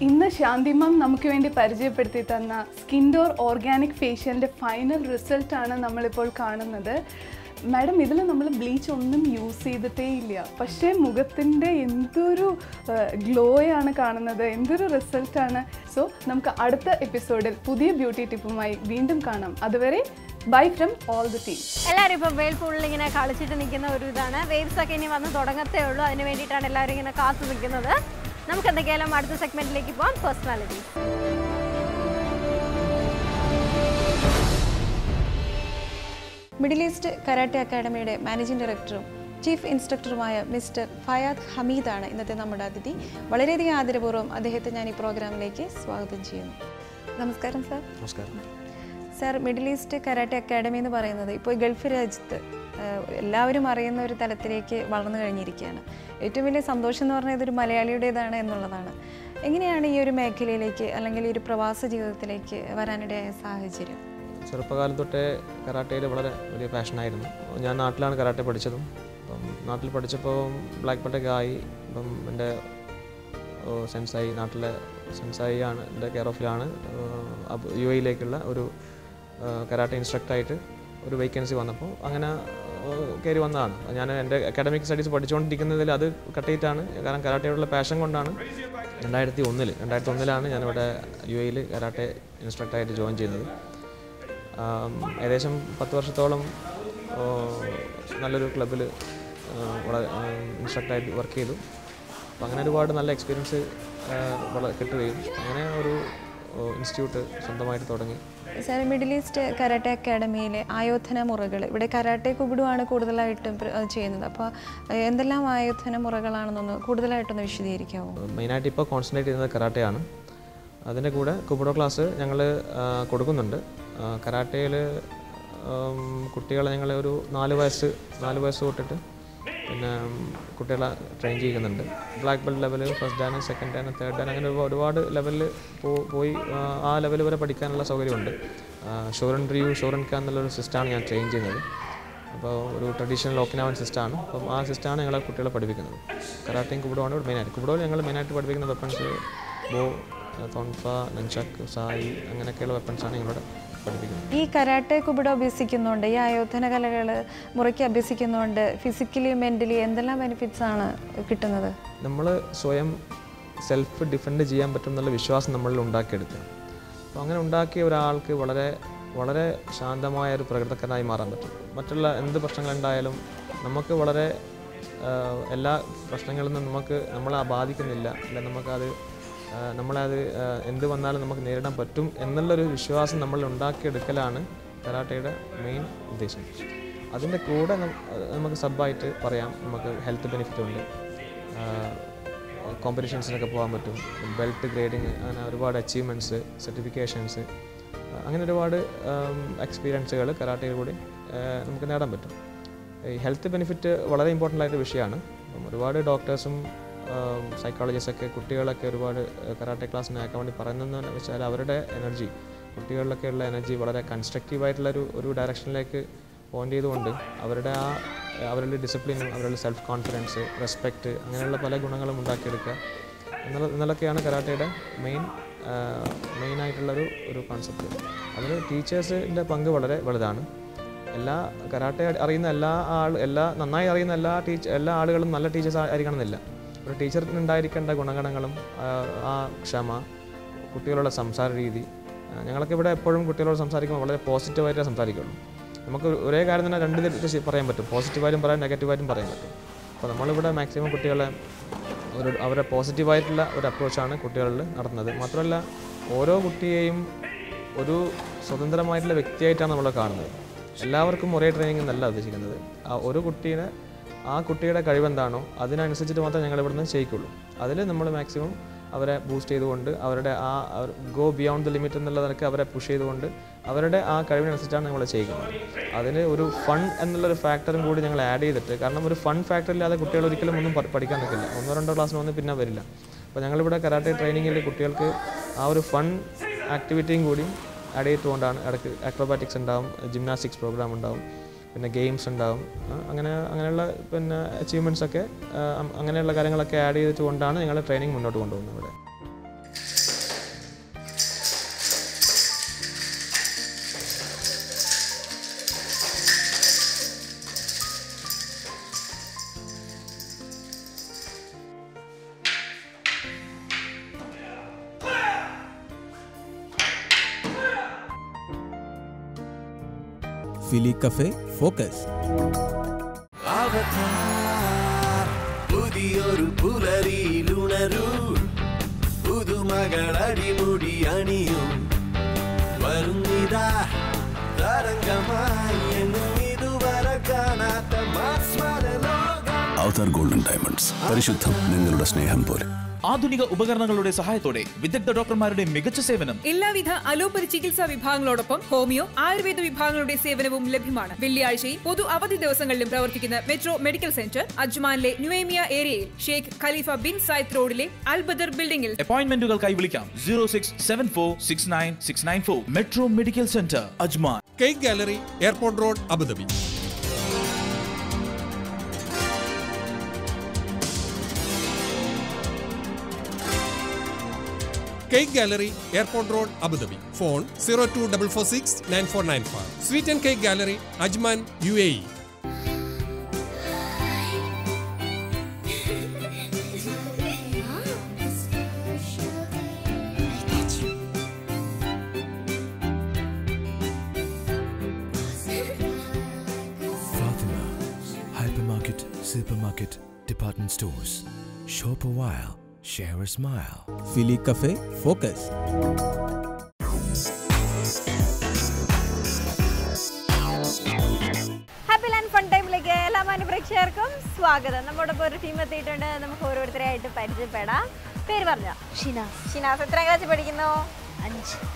Speaker 15: ഇന്ന് ശാന്തി മാം നമുക്ക് വേണ്ടി പരിചയപ്പെടുത്തി തന്ന സ്കിൻഡോർ ഓർഗാനിക് ഫേഷ്യലിന്റെ ഫൈനൽ റിസൾട്ട് ആണ് നമ്മളിപ്പോൾ കാണുന്നത്. മാഡം ഇതിൽ നമ്മൾ ബ്ലീച്ച് ഒന്നും യൂസ് ചെയ്തിട്ടേ ഇല്ല, പക്ഷേ മുഖത്തിൻ്റെ എന്തൊരു ഗ്ലോയാണ് കാണുന്നത്, എന്തൊരു റിസൾട്ടാണ്. സോ നമുക്ക് അടുത്ത എപ്പിസോഡിൽ പുതിയ ബ്യൂട്ടി ടിപ്പുമായി വീണ്ടും കാണാം. അതുവരെ bye from all the team.
Speaker 8: എല്ലാവരും ഇപ്പോൾ വേൾ പൂളിൽ ഇങ്ങനെ കളിച്ചിട്ട് നിൽക്കുന്ന ഒരു ഇതാണ്. വേവ്സ് ഒക്കെ ഇനി വന്ന് തുടങ്ങത്തേ ഉള്ളൂ. അതിന് വേണ്ടിയിട്ടാണ് എല്ലാവരും ഇങ്ങനെ കാത്തു നിൽക്കുന്നത്. നമുക്ക് എന്തൊക്കെയാലും അടുത്ത സെഗ്മെന്റിലേക്ക് പോകാം. പേഴ്സണാലിറ്റി.
Speaker 11: മിഡിൽ ഈസ്റ്റ് കരാട്ടെ അക്കാഡമിയുടെ മാനേജിംഗ് ഡയറക്ടറും ചീഫ് ഇൻസ്ട്രക്ടറുമായ മിസ്റ്റർ ഫയാദ് ഹമീദാണ് ഇന്നത്തെ നമ്മുടെ അതിഥി. വളരെയധികം ആദരപൂർവ്വം അദ്ദേഹത്തെ ഞാൻ ഈ പ്രോഗ്രാമിലേക്ക് സ്വാഗതം ചെയ്യുന്നു. നമസ്കാരം സാർ.
Speaker 16: നമസ്കാരം
Speaker 11: sir. Middle East karate academy എന്ന് പറയുന്നത് ഇപ്പോൾ ഗൾഫ് രാജ്യത്ത് എല്ലാവരും അറിയുന്ന ഒരു തലത്തിലേക്ക് വളർന്നു കഴിഞ്ഞിരിക്കുകയാണ്. ഏറ്റവും വലിയ സന്തോഷം എന്ന് പറഞ്ഞാൽ ഇതൊരു മലയാളിയുടേതാണ് എന്നുള്ളതാണ്. എങ്ങനെയാണ് ഈ ഒരു മേഖലയിലേക്ക് അല്ലെങ്കിൽ ഈ ഒരു പ്രവാസ ജീവിതത്തിലേക്ക് വരാനിടയായ സാഹചര്യം?
Speaker 16: ചെറുപ്പകാലം തൊട്ടേ കരാട്ടയിൽ വളരെ വലിയ പാഷനായിരുന്നു. ഞാൻ നാട്ടിലാണ് കരാട്ടെ പഠിച്ചതും. അപ്പം നാട്ടിൽ പഠിച്ചപ്പോൾ ബ്ലാക്ക് ബെൽറ്റൊക്കെ ആയി. ഇപ്പം എൻ്റെ സെൻസായി, നാട്ടിലെ സെൻസായി ആണ്, എൻ്റെ കെയർ ഓഫിലാണ് UAE-ലേക്കുള്ള ഒരു കരാട്ടെ ഇൻസ്ട്രക്ടറായിട്ട് ഒരു വേക്കൻസി വന്നപ്പോൾ അങ്ങനെ കയറി വന്നതാണ്. ഞാൻ എൻ്റെ അക്കാഡമിക് സ്റ്റഡീസ് പഠിച്ചുകൊണ്ടിരിക്കുന്നതിൽ അത് കട്ടിയിട്ടാണ്. കാരണം കരാട്ടയോടുള്ള പാഷൻ കൊണ്ടാണ് 2001 ഞാനിവിടെ UAE-ൽ കരാട്ടെ ഇൻസ്ട്രക്ടറായിട്ട് ജോയിൻ ചെയ്തത്. ഏകദേശം 10 വർഷത്തോളം നല്ലൊരു ക്ലബ്ബിൽ ഇൻസ്ട്രക്ടറായിട്ട് വർക്ക് ചെയ്തു. അപ്പം അങ്ങനെ ഒരുപാട് നല്ല എക്സ്പീരിയൻസ് കിട്ടുകയും അങ്ങനെ ഒരു ഇൻസ്റ്റിറ്റ്യൂട്ട് സ്വന്തമായിട്ട് തുടങ്ങി.
Speaker 11: സാർ, മിഡിൽ ഈസ്റ്റ് കരാട്ടെ അക്കാഡമിയിലെ ആയോധന മുറകൾ, ഇവിടെ കരാട്ടെ കുബുഡുവാണ് കൂടുതലായിട്ടും ചെയ്യുന്നത്. അപ്പോൾ എന്തെല്ലാം ആയോധന മുറകളാണെന്നൊന്ന് കൂടുതലായിട്ടൊന്ന് വിശദീകരിക്കാമോ?
Speaker 16: മെയിനായിട്ട് ഇപ്പോൾ കോൺസെൻട്രേറ്റ് ചെയ്യുന്നത് കരാട്ടയാണ്. അതിൻ്റെ കൂടെ കുബുഡോ ക്ലാസ് ഞങ്ങൾ കൊടുക്കുന്നുണ്ട്. കരാട്ടയിൽ കുട്ടികളെ ഞങ്ങൾ ഒരു 4 വയസ്സ് തൊട്ടിട്ട് പിന്നെ കുട്ടികളെ ട്രെയിൻ ചെയ്യുന്നുണ്ട്. Black belt level, first Dan, second Dan, third Dan, അങ്ങനെ ഒരുപാട് ലെവലിൽ പോയി ആ ലെവൽ വരെ പഠിക്കാനുള്ള സൗകര്യമുണ്ട്. ഷോറൻ റിയു, ഷോറൻ ഖാൻ എന്നുള്ളൊരു സിസ്റ്റമാണ് ഞാൻ ട്രെയിൻ ചെയ്യുന്നത്. അപ്പോൾ ഒരു ട്രഡീഷണൽ ഓക്കിനാവൻ സിസ്റ്റമാണ്. അപ്പം ആ സിസ്റ്റമാണ് ഞങ്ങളെ കുട്ടികളെ പഠിപ്പിക്കുന്നത്. കരാട്ടയും കുബുഡോയാണ് ഇവിടെ മെയിനായിട്ട്. കുബുഡോയിൽ ഞങ്ങൾ മെയിനായിട്ട് പഠിപ്പിക്കുന്ന വെപ്പൺസ് ബോ, തോൺഫ, നൻചക്ക്, സായി അങ്ങനെയൊക്കെയുള്ള വെപ്പൺസാണ് ഞങ്ങളിവിടെ പഠിപ്പിക്കുന്നത്.
Speaker 11: ഈ കരാട്ടെ കുബുഡോ അഭ്യസിക്കുന്നുണ്ട്, ഈ ആയോധന കലകൾ മുറയ്ക്ക് അഭ്യസിക്കുന്നുണ്ട്, ഫിസിക്കലി മെൻ്റലി എന്തെല്ലാം ബെനിഫിറ്റ്സ് ആണ് കിട്ടുന്നത്?
Speaker 16: നമ്മൾ സ്വയം സെൽഫ് ഡിഫെൻഡ് ചെയ്യാൻ പറ്റും എന്നുള്ള വിശ്വാസം നമ്മളിൽ ഉണ്ടാക്കിയെടുക്കുക. അപ്പോൾ അങ്ങനെ ഉണ്ടാക്കിയ ഒരാൾക്ക് വളരെ വളരെ ശാന്തമായ ഒരു പ്രകൃതക്കാരനായി മാറാൻ പറ്റും. മറ്റുള്ള എന്ത് പ്രശ്നങ്ങളുണ്ടായാലും നമുക്ക് വളരെ എല്ലാ പ്രശ്നങ്ങളിൽ നിന്നും നമ്മളെ ബാധിക്കുന്നില്ല, അല്ല നമ്മളത് എന്ത് വന്നാലും നമുക്ക് നേരിടാൻ പറ്റും എന്നുള്ളൊരു വിശ്വാസം നമ്മൾ ഉണ്ടാക്കിയെടുക്കലാണ് കരാട്ടയുടെ മെയിൻ ഉദ്ദേശം. അതിൻ്റെ കൂടെ നമുക്ക് സബായിട്ട് പറയാം, നമുക്ക് ഹെൽത്ത് ബെനിഫിറ്റ് ഉണ്ട്, കോമ്പറ്റീഷൻസിനൊക്കെ പോകാൻ പറ്റും, ബെൽറ്റ് ഗ്രേഡിങ്, അങ്ങനെ ഒരുപാട് അച്ചീവ്മെൻറ്റ്സ്, സർട്ടിഫിക്കേഷൻസ്, അങ്ങനെ ഒരുപാട് എക്സ്പീരിയൻസുകൾ കരാട്ടയിൽ കൂടി നമുക്ക് നേടാൻ പറ്റും. ഈ ഹെൽത്ത് ബെനിഫിറ്റ് വളരെ ഇമ്പോർട്ടൻ്റ് ആയിട്ട് വിഷയമാണ്. അപ്പം ഒരുപാട് ഡോക്ടേഴ്സും സൈക്കോളജിസ്റ്റൊക്കെ കുട്ടികളൊക്കെ ഒരുപാട് കരാട്ടെ ക്ലാസ്സിന് അയക്കാൻ വേണ്ടി പറയുന്നതെന്ന് വെച്ചാൽ അവരുടെ എനർജി, കുട്ടികളിലൊക്കെയുള്ള എനർജി വളരെ കൺസ്ട്രക്റ്റീവായിട്ടുള്ള ഒരു ഡയറക്ഷനിലേക്ക് പോയിൻ്റ് ചെയ്തുകൊണ്ട് അവരുടെ ഡിസിപ്ലിനും അവരുടെ സെൽഫ് കോൺഫിഡൻസ്, റെസ്പെക്റ്റ്, അങ്ങനെയുള്ള പല ഗുണങ്ങളും ഉണ്ടാക്കിയെടുക്കുക എന്നുള്ളതൊക്കെയാണ് കരാട്ടയുടെ മെയിനായിട്ടുള്ളൊരു കോൺസെപ്റ്റ്. അതിൽ ടീച്ചേഴ്സിൻ്റെ പങ്ക് വളരെ വലുതാണ്. എല്ലാ കരാട്ടെ അറിയുന്ന നന്നായി അറിയുന്ന എല്ലാ ആളുകളും നല്ല ടീച്ചേഴ്സ് ആയിരിക്കണമെന്നില്ല. ഒരു ടീച്ചറിന് ഉണ്ടായിരിക്കേണ്ട ഗുണഗണങ്ങളും ആ ക്ഷമ, കുട്ടികളുടെ സംസാര രീതി. ഞങ്ങളൊക്കെ ഇവിടെ എപ്പോഴും കുട്ടികളോട് സംസാരിക്കുമ്പോൾ വളരെ പോസിറ്റീവായിട്ടേ സംസാരിക്കുള്ളൂ. നമുക്ക് ഒരേ കാര്യം തന്നെ രണ്ട് തരത്തിൽ പറയാൻ പറ്റും, പോസിറ്റീവായിട്ടും പറയാം, നെഗറ്റീവായിട്ടും പറയാൻ പറ്റും. അപ്പോൾ നമ്മളിവിടെ മാക്സിമം കുട്ടികളെ അവരുടെ പോസിറ്റീവായിട്ടുള്ള ഒരു അപ്രോച്ചാണ് കുട്ടികളിൽ നടത്തുന്നത്. മാത്രമല്ല ഓരോ കുട്ടിയെയും ഒരു സ്വതന്ത്രമായിട്ടുള്ള വ്യക്തിയായിട്ടാണ് നമ്മൾ കാണുന്നത്. എല്ലാവർക്കും ഒരേ ട്രെയിനിങ് എന്നല്ല ഉദ്ദേശിക്കുന്നത്. ആ കുട്ടിയുടെ കഴിവെന്താണോ അതിനനുസരിച്ചിട്ട് മാത്രമേ ഞങ്ങൾ ഇവിടുന്ന് ചെയ്യിക്കുള്ളൂ. അതിൽ നമ്മൾ മാക്സിമം അവരെ ബൂസ്റ്റ് ചെയ്തുകൊണ്ട് അവരുടെ ഗോ ബിയോണ്ട് ദ ലിമിറ്റ് എന്നുള്ളതൊക്കെ അവരെ പുഷ് ചെയ്തുകൊണ്ട് അവരുടെ ആ കഴിവിനനുസരിച്ചാണ് നമ്മൾ ചെയ്യുന്നത്. അതിന് ഒരു ഫൺ എന്നുള്ളൊരു ഫാക്ടറും കൂടി ഞങ്ങൾ ആഡ് ചെയ്തിട്ട്, കാരണം ഒരു ഫൺ ഫാക്ടർ ഇല്ലാതെ കുട്ടികൾ ഒരിക്കലും ഒന്നും പഠിക്കാൻ നിൽക്കില്ല. 1-2 ക്ലാസ്സിന് വന്ന് പിന്നെ വരില്ല. അപ്പോൾ ഞങ്ങളിവിടെ കരാട്ടെ ട്രെയിനിങ്ങിൽ കുട്ടികൾക്ക് ആ ഒരു ഫൺ ആക്ടിവിറ്റിയും കൂടി ആഡ് ചെയ്തുകൊണ്ടാണ്. ഇടയ്ക്ക് അക്രോബാറ്റിക്സ് ഉണ്ടാവും, ജിംനാസ്റ്റിക്സ് പ്രോഗ്രാം ഉണ്ടാവും, പിന്നെ ഗെയിംസ് ഉണ്ടാവും, അങ്ങനെയുള്ള പിന്നെ അച്ചീവ്മെൻറ്റ്സൊക്കെ അങ്ങനെയുള്ള കാര്യങ്ങളൊക്കെ ആഡ് ചെയ്തിട്ടുകൊണ്ടാണ് ഞങ്ങൾ ട്രെയിനിങ് മുന്നോട്ട് കൊണ്ടുപോകുന്നത് ഇവിടെ.
Speaker 1: ഫിലി കഫേ ഫോക്കസ്.
Speaker 17: പുതിയൊരു പുലരിയിലുണരൂ, പുതുമകളടിമുടി അണിയും, വരുന്നിതാ തരംഗമായി എന്നും ഇതുവരെ കാണാത്ത മാസ്മര ലോകം.
Speaker 5: അവതാർ ഗോൾഡൻ ഡയമണ്ട്സ്, പരിശുദ്ധം നിങ്ങളുടെ സ്നേഹം പോലെ.
Speaker 7: ആധുനിക ഉപകരണങ്ങളുടെ സഹായത്തോടെ വിദഗ്ധ ഡോക്ടർമാരുടെ മികച്ച സേവനം.
Speaker 18: എല്ലാവിധ അലോപ്പതി ചികിത്സാ വിഭാഗങ്ങളോടൊപ്പം ഹോമിയോ, ആയുർവേദ വിഭാഗങ്ങളുടെ സേവനവും ലഭ്യമാണ്. വെള്ളിയാഴ്ചയും പൊതു അവധി ദിവസങ്ങളിലും പ്രവർത്തിക്കുന്ന മെട്രോ മെഡിക്കൽ സെന്റർ അജ്മാനിലെ ന്യൂവേമിയ ഏരിയയിൽ ഷെയ്ഖ് ഖലീഫ ബിൻ സായിദ് റോഡിലെ അൽബദർ ബിൽഡിംഗിൽ.
Speaker 7: അപ്പോയിന്റ്മെന്റുകൾക്കായി വിളിക്കാം 0674696994. Metro medical centre Ajman.
Speaker 6: Cake gallery, airport road, Abu Dhabi. Cake Gallery, Airport Road, Abu Dhabi. Phone 0244699494. Sweet and Cake Gallery, Ajman, UAE.
Speaker 4: Fatima, hypermarket, supermarket, department stores. Shop a while, share a smile.
Speaker 1: Filli cafe focus.
Speaker 8: Happy land fun ടൈമിലേക്ക് എല്ലാ മാന്യപ്രേക്ഷകർക്കും സ്വാഗതം. നമ്മോടൊപ്പം ഒരു team എത്തിയിട്ടുണ്ട്. നമുക്ക് ഓരോരുത്തരെയായിട്ട് പരിചയപ്പെടാം. പേര് പറഞ്ഞോ? ഷിനാസ്. ഷിനാസ് എത്രാം ക്ലാസ്സിൽ പഠിക്കുന്നു?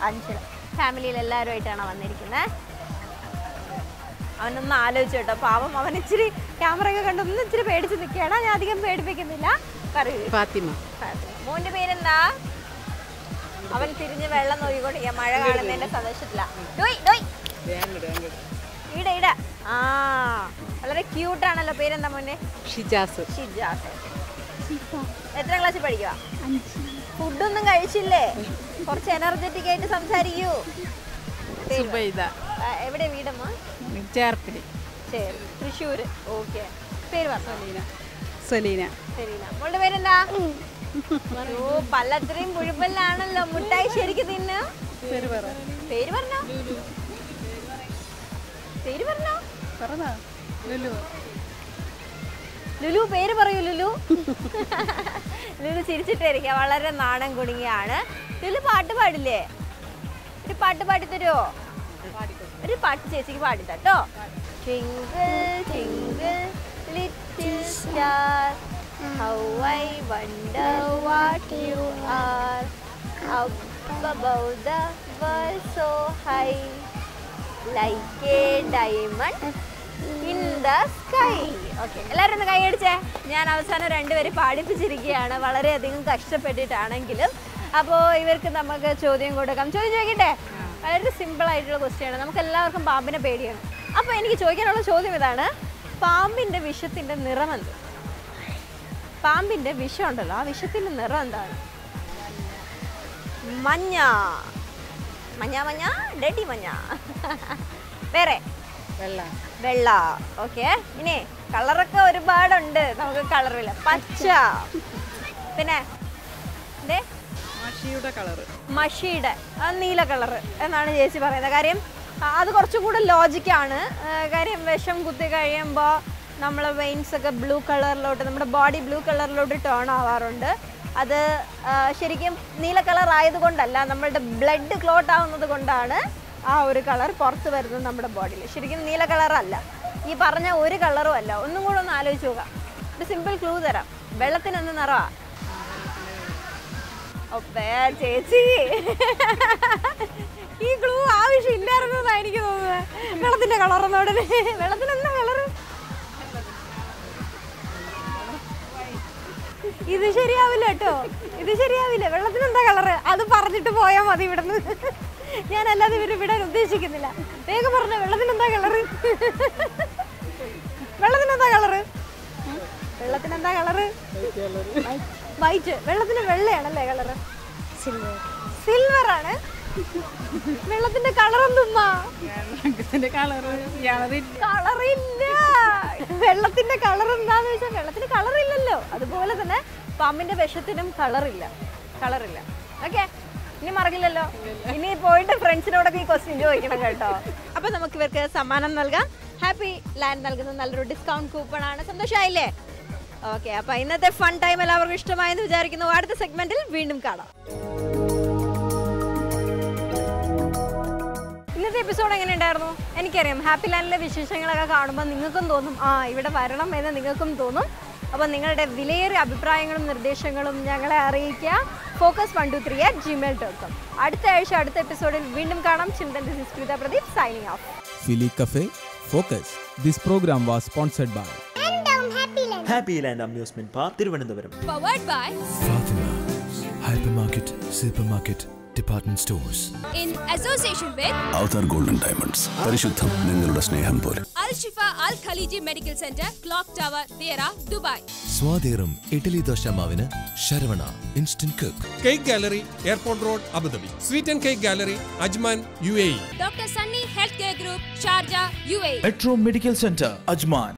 Speaker 8: 5. ഫാമിലിയിൽ എല്ലാവരുമായിട്ടാണോ വന്നിരിക്കുന്നത്? അവനൊന്ന് ആലോചിച്ചു കേട്ടോ, പാവം അവൻ ഇച്ചിരി ക്യാമറ ഒക്കെ കണ്ടൊന്നും ഇച്ചിരി പേടിച്ച് നിൽക്കുകയാണ്. ഞാൻ അധികം പേടിപ്പിക്കുന്നില്ല. പറയൂ. ഫാത്തിമ. മോൻ്റെ പേരെന്താ? അവൻ തിരിഞ്ഞ് വെള്ളം നോക്കിക്കൊണ്ടിരിക്കുക, മഴ കാണുന്നതിന്റെ സന്തോഷത്തില. ആ വളരെ ക്യൂട്ടാണല്ലോ. പേരെന്താ മോനെ?
Speaker 19: ഷിജാസ്.
Speaker 8: ഷിജാസ്. എത്ര ക്ലാസ്സിൽ പഠിക്കുക? ഫുഡൊന്നും കഴിച്ചില്ലേ? കുറച്ച് എനർജറ്റിക് ആയിട്ട് സംസാരിക്കൂ. എവിടെ വീടമ്മ?
Speaker 19: ചേർപ്പില്.
Speaker 8: തൃശ്ശൂര്. ഓക്കെ. പേര് പറഞ്ഞു?
Speaker 19: സലീന.
Speaker 8: സലീന. മോളുടെ പേരെന്താ? ഓ പല്ലത്രയും പുഴുപ്പല്ലാണല്ലോ. മുട്ടായി ശരിക്കും തിന്ന്. പേര് പറഞ്ഞോ? പേര് പറഞ്ഞോ? ലുലു. പേര് പറയൂ ലുലു. ലുലു ചിരിച്ചിട്ടിരിക്കുക. വളരെ നാണം കുടുങ്ങിയാണ്. ലുലു പാട്ട് പാടില്ലേ? ഒരു പാട്ട് പാടി തരുമോ? ഒരു പാട്ട് ചേച്ചിക്ക് പാടിത്തട്ടോ. Twinkle, twinkle, little star, how I wonder what you are. Up above the world so high, like a diamond in the sky. Okay, എല്ലാവരും ഒന്ന് കൈയടിച്ചേ. ഞാൻ അവസാനം രണ്ടുപേരും പാടിപ്പിച്ചിരിക്കുകയാണ്, വളരെയധികം കഷ്ടപ്പെട്ടിട്ടാണെങ്കിലും. അപ്പോൾ ഇവർക്ക് നമുക്ക് ചോദ്യം കൊടുക്കാം. ചോദ്യം ചോദിക്കട്ടെ? വളരെ സിമ്പിൾ ആയിട്ടുള്ള ക്വസ്റ്റ്യാണ്. നമുക്ക് എല്ലാവർക്കും പാമ്പിനെ പേടിയാണ്. അപ്പോൾ എനിക്ക് ചോദിക്കാനുള്ള ചോദ്യം ഇതാണ്: പാമ്പിൻ്റെ വിഷത്തിൻ്റെ നിറം എന്ത്? പാമ്പിൻ്റെ വിഷം ഉണ്ടല്ലോ, ആ വിഷത്തിൻ്റെ നിറം എന്താണ്? മഞ്ഞ. മഞ്ഞ മഞ്ഞ, ഡെഡി മഞ്ഞ. വേറെ? വെള്ള. ഓക്കെ. ഇനി കളറൊക്കെ ഒരുപാടുണ്ട്, നമുക്ക് കളറില്ല. പച്ച. പിന്നെ
Speaker 19: മഷിയുടെ കളറ്.
Speaker 8: മഷിയുടെ നീല കളറ് എന്നാണ് ചേച്ചി പറയുന്നത്. കാര്യം അത് കുറച്ചുകൂടെ ലോജിക്കാണ്. കാര്യം വിഷം കുത്തി കഴിയുമ്പോൾ നമ്മളെ വെയിൻസ് ഒക്കെ ബ്ലൂ കളറിലോട്ട്, നമ്മുടെ ബോഡി ബ്ലൂ കളറിലോട്ട് ടേൺ ആവാറുണ്ട്. അത് ശരിക്കും നീല കളർ ആയതുകൊണ്ടല്ല, നമ്മളുടെ ബ്ലഡ് ക്ലോട്ട് ആവുന്നത് കൊണ്ടാണ് ആ ഒരു കളർ പുറത്ത് വരുന്നത് നമ്മുടെ ബോഡിയിൽ. ശരിക്കും നീല കളറല്ല, ഈ പറഞ്ഞ ഒരു കളറും അല്ല. ഒന്നും കൂടെ ഒന്ന് ആലോചിച്ച് നോക്കാം. ഒരു സിമ്പിൾ ക്ലൂ തരാം. വെള്ളത്തിന് എന്ത് നിറമാണ്? ചേച്ചി ഈ ക്ലൂ ആവശ്യമില്ലായിരുന്നതാണ് എനിക്ക് തോന്നുന്നത്. വെള്ളത്തിന്റെ കളറെന്നോടനെ. വെള്ളത്തിന് എന്താ കളറ്? ഇത് ശരിയാവില്ല കേട്ടോ, ഇത് ശരിയാവില്ല. വെള്ളത്തിന് എന്താ കളറ്? അത് പറഞ്ഞിട്ട് പോയാൽ മതി ഇവിടുന്ന്. ഞാനല്ലാതെ ഇവര് വിടാൻ ഉദ്ദേശിക്കുന്നില്ല. വേഗം പറഞ്ഞ വെള്ളത്തിനെന്താ കളറ്? വെള്ളത്തിനെന്താ കളറ്? വെള്ളത്തിനെന്താ കളറ്? വൈറ്റ്. വെള്ളത്തിന് വെള്ളയാണല്ലേ കളറ്? സിൽവർ ആണ്. വെള്ളത്തിന്റെ കളർ എന്തുമ്മാ? കളറില്ല. വെള്ളത്തിന്റെ കളർ എന്താന്ന് വെച്ചാൽ വെള്ളത്തിന് കളറില്ലല്ലോ. അതുപോലെ തന്നെ പാമ്പിന്റെ വിഷത്തിനും കളറില്ല. ഓക്കെ, ഇനി മറക്കില്ലല്ലോ. ഇനി പോയിട്ട് ഫ്രണ്ട്സിനോടൊക്കെ ഈ ക്വസ്റ്റ്യൻ ചോദിക്കണം കേട്ടോ. അപ്പൊ നമുക്ക് ഇവർക്ക് സമ്മാനം നൽകാം. ഹാപ്പി ലാൻഡ് നൽകുന്ന നല്ലൊരു ഡിസ്കൗണ്ട് കൂപ്പൺ ആണ്. സന്തോഷമായില്ലേ? ഓക്കെ, അപ്പൊ ഇന്നത്തെ ഫൺ ടൈം എല്ലാവർക്കും ഇഷ്ടമായെന്ന് വിചാരിക്കുന്നു. അടുത്ത സെഗ്മെന്റിൽ വീണ്ടും കാണാം. ഇന്നത്തെ എപ്പിസോഡ് എങ്ങനെ ഉണ്ടായിരുന്നു? എനിക്കറിയാം ഹാപ്പി ലാൻഡിലെ വിശേഷങ്ങളൊക്കെ കാണുമ്പോൾ നിങ്ങൾക്കും തോന്നും ഇവിടെ വരണം എന്ന് നിങ്ങൾക്കും തോന്നും. അപ്പോൾ നിങ്ങളുടെ വിലയേറിയ അഭിപ്രായങ്ങളും നിർദ്ദേശങ്ങളും ഞങ്ങളെ അറിയിക്കുക. focus123@gmail.com. അടുത്ത ആഴ്ച അടുത്ത എപ്പിസോഡിൽ വീണ്ടും കാണാം. Chintan this is Preetha Pradeep signing off.
Speaker 1: Philly Cafe Focus. This program was sponsored by
Speaker 2: Happy Land Amusement Park, Thiruvananthapuram.
Speaker 3: Powered by
Speaker 4: Fatima Hypermarket, Supermarket, Department Stores.
Speaker 3: In association with
Speaker 5: Avatar Golden Diamonds. പരിശുദ്ധം നിങ്ങളുടെ സ്നേഹം പോലെ.
Speaker 3: Al-Shifa Al-Khaliji Medical Center, Clock Tower, Dera, Dubai.
Speaker 4: സ്വാദേറും ഇഡ്ഡലി ദോശമാവിന് Saravana instant cook.
Speaker 6: Cake gallery, airport road, Abu Dhabi. Sweet and cake gallery, Ajman, UAE.
Speaker 3: Dr. Sunny Healthcare Group, Sharjah, UAE.
Speaker 7: Metro Medical Center, Ajman.